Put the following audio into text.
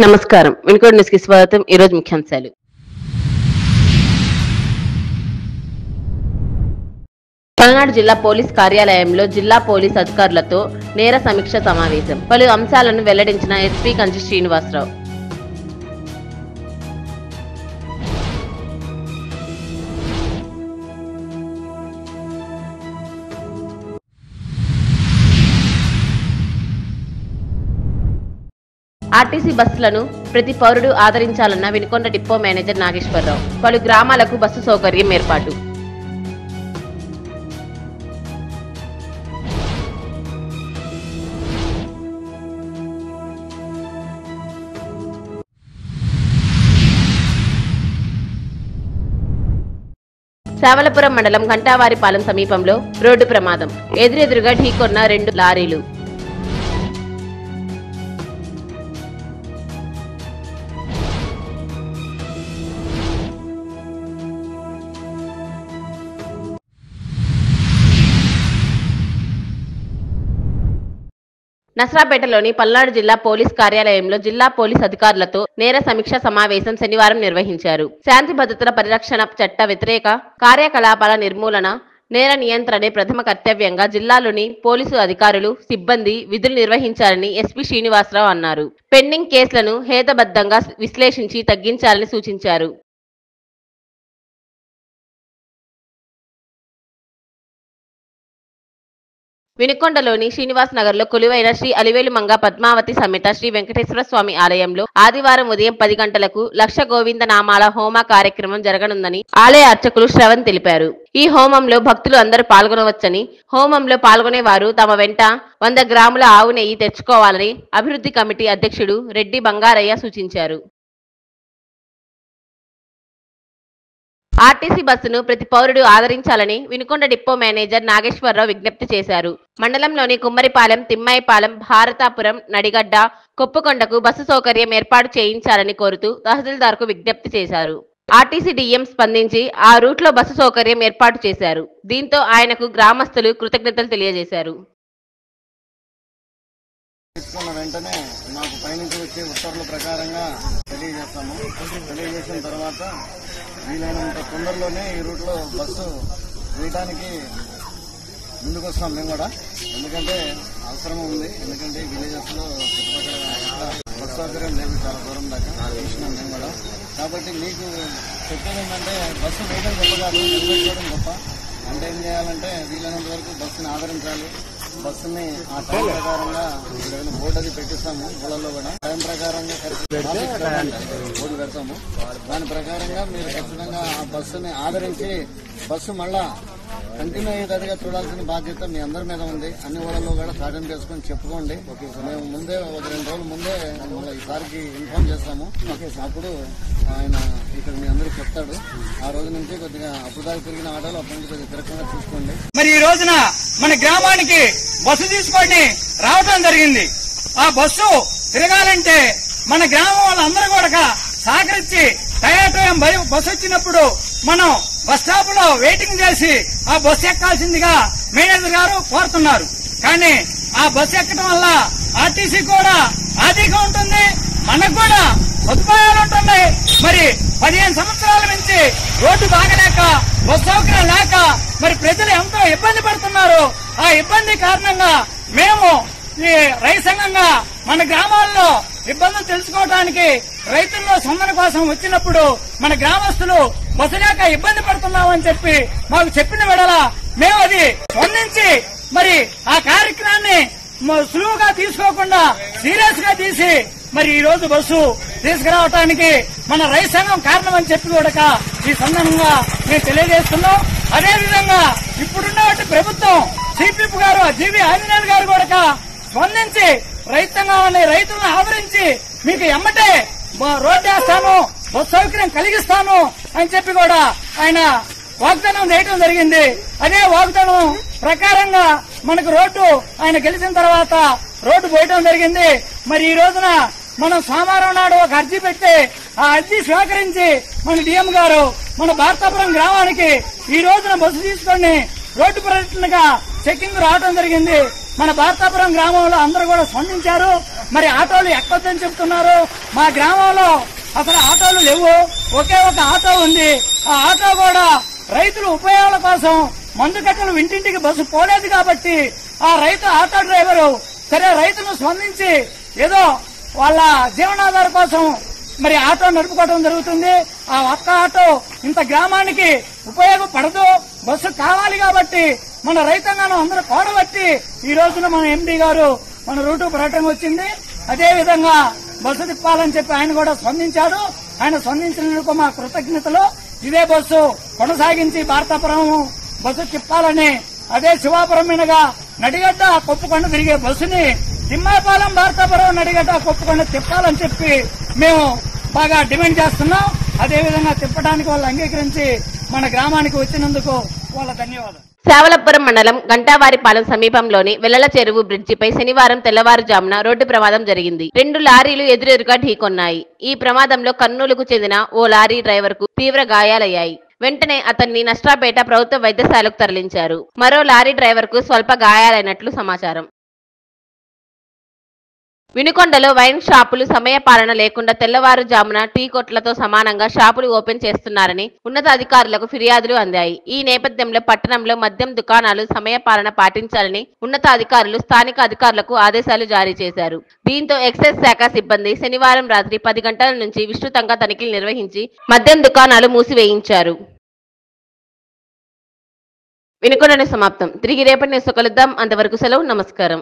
నమస్కారం. వినుకోడు న్యూస్ కి స్వాగతం. ఈ రోజు ముఖ్యాంశాలు. పల్నాడు జిల్లా పోలీస్ కార్యాలయంలో జిల్లా పోలీస్ అధికారులతో నేర సమీక్ష సమావేశం. పలు అంశాలను వెల్లడించిన ఎస్పీ కంచి శ్రీనివాసరావు. ఆర్టీసీ బస్సులను ప్రతి పౌరుడు ఆదరించాలన్న వినుకొండ డిపో మేనేజర్ నాగేశ్వరరావు. పలు గ్రామాలకు బస్సు సౌకర్యం ఏర్పాటు. శావలపురం మండలం ఘంటావారిపాలెం సమీపంలో రోడ్డు ప్రమాదం. ఎదురెదురుగా ఢీకొన్న 2 లారీలు. నసరాపేటలోని పల్నాడు జిల్లా పోలీస్ కార్యాలయంలో జిల్లా పోలీస్ అధికారులతో నేర సమీక్ష సమావేశం శనివారం నిర్వహించారు. శాంతి భద్రతల పరిరక్షణ, చట్ట వ్యతిరేక కార్యకలాపాల నిర్మూలన, నేర నియంత్రణే ప్రథమ కర్తవ్యంగా జిల్లాలోని పోలీసు అధికారులు, సిబ్బంది విధులు నిర్వహించాలని ఎస్పీ శ్రీనివాసరావు అన్నారు. పెండింగ్ కేసులను హేతుబద్ధంగా విశ్లేషించి తగ్గించాలని సూచించారు. వినుకొండలోని శ్రీనివాస్ నగర్ లో కొలువైన శ్రీ అలివేలు మంగ పద్మావతి సమేత శ్రీ వెంకటేశ్వర స్వామి ఆలయంలో ఆదివారం ఉదయం 10 గంటలకు లక్ష గోవింద నామాల హోమ కార్యక్రమం జరగనుందని ఆలయ అర్చకులు శ్రవణ్ తెలిపారు. ఈ హోమంలో భక్తులు అందరూ పాల్గొనవచ్చని, హోమంలో పాల్గొనే వారు తమ వెంట 100 గ్రాముల ఆవు నెయ్యి తెచ్చుకోవాలని అభివృద్ధి కమిటీ అధ్యక్షుడు రెడ్డి బంగారయ్య సూచించారు. ఆర్టీసీ బస్సును ప్రతి పౌరుడు ఆదరించాలని వినుకొండ డిపో మేనేజర్ నాగేశ్వరరావు విజ్ఞప్తి చేశారు. మండలంలోని కుమ్మరిపాలెం, తిమ్మాయిపాలెం, భారతాపురం, నడిగడ్డ, కొప్పుకొండకు బస్సు సౌకర్యం ఏర్పాటు చేయించాలని కోరుతూ తహసీల్దార్కు విజ్ఞప్తి చేశారు. ఆర్టీసీ డిఎం స్పందించి ఆ రూట్లో బస్సు సౌకర్యం ఏర్పాటు చేశారు. దీంతో ఆయనకు గ్రామస్తులు కృతజ్ఞతలు తెలియజేశారు. వెంటనే మాకు పైనుంచి వచ్చే ఉత్తర్వుల ప్రకారంగా తెలియజేసిన తర్వాత వీలైనంత తొందరలోనే ఈ రూట్లో బస్సు వేయడానికి ముందుకు వస్తాం మేము కూడా. ఎందుకంటే అవసరం ఉంది. ఎందుకంటే విలేజెస్ లో చుట్టుపక్కల బస్సు సౌకర్యం లేదు, చాలా దూరం దాకా చూసినాం మేము కూడా. కాబట్టి మీకు చెప్పేది ఏంటంటే బస్సు వేయడం గొప్ప కాదు, నిలబెట్టుకోవడం గొప్ప. అంటే ఏం చేయాలంటే వీలైనంత వరకు బస్సుని ఆదరించాలి. బస్సుని ఆ టైం ప్రకారంగా బోర్డు అది పెట్టిస్తాము. ఊళ్ళల్లో కూడా టైం ప్రకారంగా బోర్డు పెడతాము. దాని ప్రకారంగా మీరు ఖచ్చితంగా ఆ బస్సుని ఆదరించి బస్సు మళ్ళా కంటిన్యూ అయ్యేటట్టుగా చూడాల్సిన బాధ్యత మీ అందరి మీద ఉంది. అన్ని ఊళ్ళల్లో కూడా సాధన చేసుకుని చెప్పుకోండి. మేము ముందే 1-2 రోజుల ముందే మళ్ళీ ఈసారికి ఇన్ఫార్మ్ చేస్తాము. అప్పుడు ఆయన ఇక్కడ మీ అందరికి చెప్తాడు. ఆ రోజు నుంచి కొద్దిగా అప్పుడు దాకా తిరిగిన ఆటోలు అప్పటి నుంచి కొద్దిగా తిరగకుండా చూసుకోండి. మరి ఈ రోజున మన గ్రామానికి బస్సు తీసుకొని రావడం జరిగింది. ఆ బస్సు తిరగాలంటే మన గ్రామం వాళ్ళందరూ కూడా సహకరించి టైం బస్సు వచ్చినప్పుడు మనం బస్ స్టాప్ లో వెయిటింగ్ చేసి ఆ బస్సు ఎక్కాల్సిందిగా మేనేజర్ గారు కోరుతున్నారు. కానీ ఆ బస్సు ఎక్కడం వల్ల ఆర్టీసీ కూడా ఆర్థికంగా ఉంటుంది, మనకు కూడా సదుపాయాలు ఉంటున్నాయి. మరి 15 సంవత్సరాల నుంచి రోడ్డు బాగలేక, బస్ సౌకర్యం లేక మరి ప్రజలు ఎంతో ఇబ్బంది పడుతున్నారు. ఆ ఇబ్బంది కారణంగా మేము ఈ రైతు సంఘంగా మన గ్రామాల్లో ఇబ్బందులు తెలుసుకోవడానికి రైతుల్లో స్పందన కోసం వచ్చినప్పుడు మన గ్రామస్తులు బస్సు లేక ఇబ్బంది పడుతున్నామని చెప్పి మాకు చెప్పిన వెడల మేము అది స్పందించి మరి ఆ కార్యక్రమాన్ని సులువుగా తీసుకోకుండా సీరియస్ గా తీసి మరి ఈ రోజు బస్సు తీసుకురావడానికి మన రైతు సంఘం కారణం అని చెప్పి కూడా ఈ సందర్భంగా మేము తెలియజేస్తున్నాం. అదేవిధంగా ఇప్పుడున్నటువంటి ప్రభుత్వం సిపిఎఫ్ గారు జీవి ఆంజనేయులు గారు కూడా స్పందించి రైతులను ఆదరించి మీకు ఎమ్మటే రోడ్డు వేస్తాను, బస్సు సౌకర్యం కలిగిస్తాను అని చెప్పి కూడా ఆయన వాగ్దానం చేయడం జరిగింది. అదే వాగ్దానం ప్రకారంగా మనకు రోడ్డు ఆయన గెలిచిన తర్వాత రోడ్డు పోయడం జరిగింది. మరి ఈ రోజున మనం సోమవారం నాడు ఒక అర్జీ పెట్టి ఆ అర్జీ స్వీకరించి మన డిఎం గారు మన భారతాపురం గ్రామానికి ఈ రోజున బస్సు తీసుకొని రోడ్డు పర్యటనగా చెక్కింగ్ రావడం జరిగింది. మన భారతాపురం గ్రామంలో అందరూ కూడా స్పందించారు. మరి ఆటోలు ఎక్కొద్దని చెప్తున్నారు. మా గ్రామంలో అసలు ఆటోలు లేవు, ఒకే ఒక ఆటో ఉంది. ఆ ఆటో కూడా రైతుల ఉపయోగాల కోసం మందు కట్టలు ఇంటింటికి బస్సు పోలేదు కాబట్టి ఆ రైతు ఆటో డ్రైవరు సరే రైతును స్పందించి ఏదో వాళ్ళ జీవనాధార కోసం మరి ఆటో నడుపుకోవడం జరుగుతుంది. ఆ ఒక్క ఆటో ఇంత గ్రామానికి ఉపయోగపడదు, బస్సు కావాలి కాబట్టి మన రైతాంగాన్ని అందరూ కూడబట్టి ఈ రోజున మన ఎంపీ గారు మన రూటు పర్యటన వచ్చింది. అదే విధంగా బస్సు తిప్పాలని చెప్పి ఆయన కూడా స్పందించాడు. ఆయన స్పందించినందుకు మా కృతజ్ఞతలు. ఇదే బస్సు కొనసాగించి భారతాపురం బస్సు తిప్పాలని, అదే శివాపురం మీదుగా నడిగడ్డ కొప్పుకొండ తిరిగే బస్సుని తిమ్మాపాలెం భారతాపురం నడిగడ్డ కొప్పుకొండ తిప్పాలని చెప్పి మేము బాగా డిమాండ్ చేస్తున్నాం. అదేవిధంగా తిప్పడానికి వాళ్ళు అంగీకరించి మన గ్రామానికి వచ్చినందుకు వాళ్ళ ధన్యవాదాలు. శావలపురం మండలం గంటావారిపాలెం సమీపంలోని వెల్లల చెరువు బ్రిడ్జిపై శనివారం తెల్లవారుజామున రోడ్డు ప్రమాదం జరిగింది. 2 లారీలు ఎదురెదురుగా ఢీకొన్నాయి. ఈ ప్రమాదంలో కర్నూలుకు చెందిన ఓ లారీ డ్రైవర్కు తీవ్ర గాయాలయ్యాయి. వెంటనే అతన్ని నష్టాపేట ప్రభుత్వ వైద్యశాలకు తరలించారు. మరో లారీ డ్రైవర్కు స్వల్ప గాయాలైనట్లు సమాచారం. వినుకొండలో వైన్ షాపులు సమయపాలన లేకుండా తెల్లవారుజామున టీ కొట్లతో సమానంగా షాపులు ఓపెన్ చేస్తున్నారని ఉన్నతాధికారులకు ఫిర్యాదులు అందాయి. ఈ నేపథ్యంలో పట్టణంలో మద్యం దుకాణాలు సమయపాలన పాటించాలని ఉన్నతాధికారులు స్థానిక అధికారులకు ఆదేశాలు జారీ చేశారు. దీంతో ఎక్సైజ్ శాఖ సిబ్బంది శనివారం రాత్రి 10 గంటల నుంచి విస్తృతంగా తనిఖీలు నిర్వహించి మద్యం దుకాణాలు మూసివేయించారు. వినుకొండ సమాప్తం. తిరిగి రేపటి న్యూస్ కలుద్దాం. అంతవరకు సెలవు. నమస్కారం.